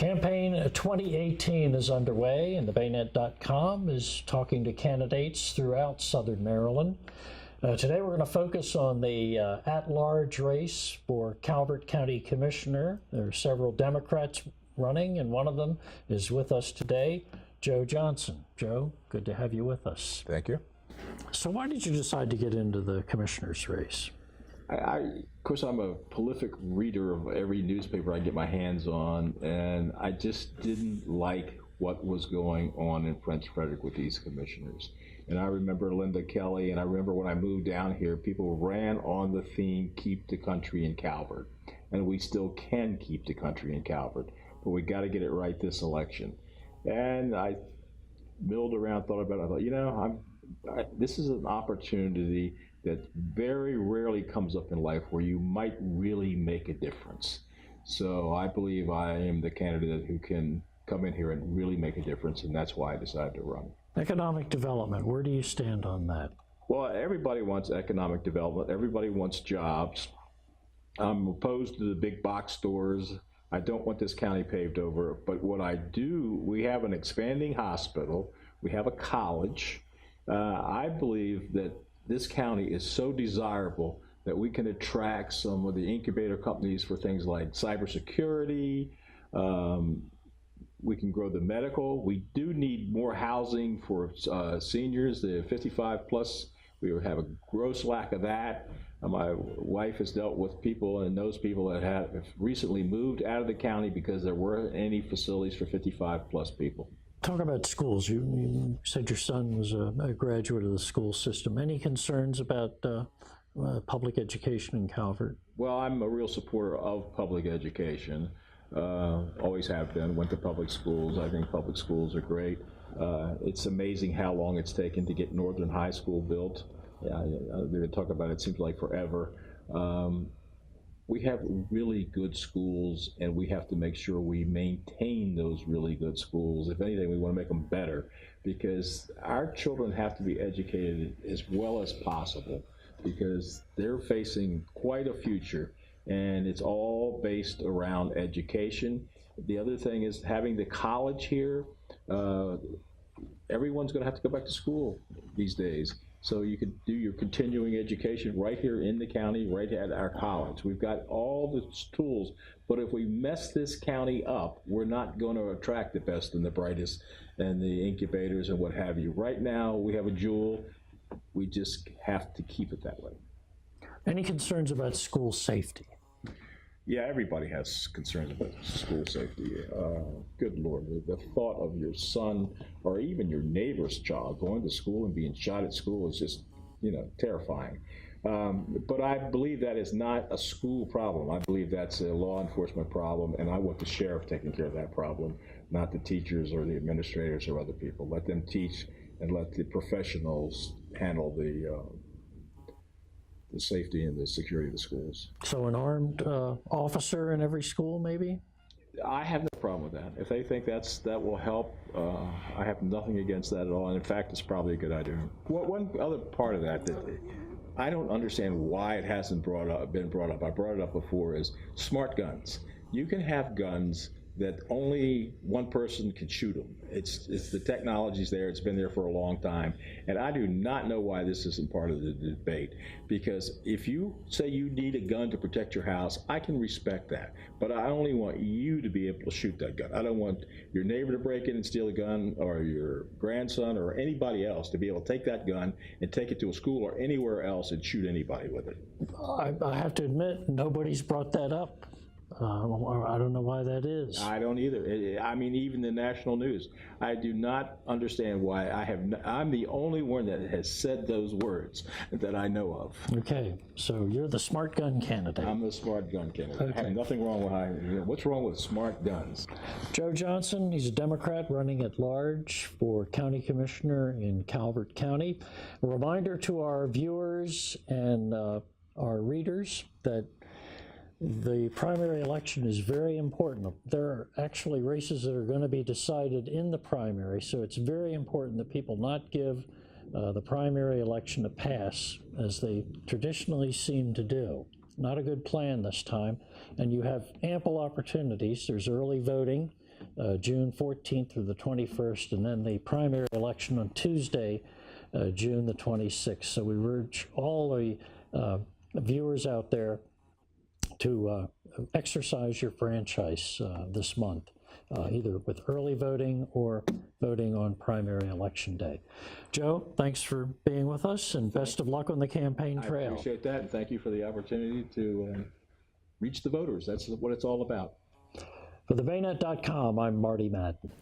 Campaign 2018 is underway, and thebaynet.com is talking to candidates throughout Southern Maryland. Today we're going to focus on the at-large race for Calvert County Commissioner. There are several Democrats running, and one of them is with us today, Joe Johnson. Joe, good to have you with us. Thank you. So why did you decide to get into the commissioner's race? Of course, I'm a prolific reader of every newspaper I get my hands on, and I just didn't like what was going on in Prince Frederick with these commissioners. And I remember Linda Kelly, and I remember when I moved down here, people ran on the theme, keep the country in Calvert. And we still can keep the country in Calvert, but we got to get it right this election. And I milled around, thought about it, I thought, you know, this is an opportunity that very rarely comes up in life where you might really make a difference. So I believe I am the candidate who can come in here and really make a difference, and that's why I decided to run. Economic development, where do you stand on that? Well, everybody wants economic development. Everybody wants jobs. I'm opposed to the big box stores. I don't want this county paved over, but what I do, we have an expanding hospital. We have a college. I believe that this county is so desirable that we can attract some of the incubator companies for things like cybersecurity. We can grow the medical. We do need more housing for seniors, the 55 plus. We have a gross lack of that. My wife has dealt with people and knows people that have recently moved out of the county because there weren't any facilities for 55 plus people. Talk about schools. You said your son was a graduate of the school system. Any concerns about public education in Calvert? Well, I'm a real supporter of public education. Always have been, went to public schools. I think public schools are great. It's amazing how long it's taken to get Northern High School built. They talk about it seems like forever. We have really good schools, and we have to make sure we maintain those really good schools. If anything, we want to make them better, because our children have to be educated as well as possible, because they're facing quite a future, and it's all based around education. The other thing is having the college here. Everyone's going to have to go back to school these days. So you could do your continuing education right here in the county, right at our college. We've got all the tools, but if we mess this county up, we're not going to attract the best and the brightest and the incubators and what have you. Right now, we have a jewel. We just have to keep it that way. Any concerns about school safety? Yeah, everybody has concerns about school safety. Good Lord, the thought of your son or even your neighbor's child going to school and being shot at school is just, terrifying. But I believe that is not a school problem. I believe that's a law enforcement problem, and I want the sheriff taking care of that problem, not the teachers or the administrators or other people. Let them teach and let the professionals handle the safety and the security of the schools. So an armed officer in every school, maybe? I have no problem with that. If they think that will help, I have nothing against that at all. And in fact, it's probably a good idea. One other part of that I don't understand why it hasn't been brought up. I brought it up before, is smart guns. You can have guns that only one person can shoot them. It's the technology's there. It's been there for a long time, and I do not know why this isn't part of the debate. Because if you say you need a gun to protect your house, I can respect that. But I only want you to be able to shoot that gun. I don't want your neighbor to break in and steal a gun, or your grandson, or anybody else to be able to take that gun and take it to a school or anywhere else and shoot anybody with it. I have to admit, nobody's brought that up. I don't know why that is. I don't either. I mean, even the national news. I do not understand why I'm the only one that has said those words that I know of. Okay, so you're the smart gun candidate. I'm the smart gun candidate. Okay. I have nothing wrong with what's wrong with smart guns? Joe Johnson, he's a Democrat running at large for county commissioner in Calvert County. A reminder to our viewers and our readers that the primary election is very important. There are actually races that are going to be decided in the primary, so it's very important that people not give the primary election a pass, as they traditionally seem to do. Not a good plan this time, and you have ample opportunities. There's early voting June 14th through the 21st, and then the primary election on Tuesday, June the 26th. So we urge all the viewers out there to exercise your franchise this month, either with early voting or voting on primary election day. Joe, thanks for being with us, and best of luck on the campaign I trail. appreciate that, and thank you for the opportunity to reach the voters. That's what it's all about. For thebaynet.com, I'm Marty Madden.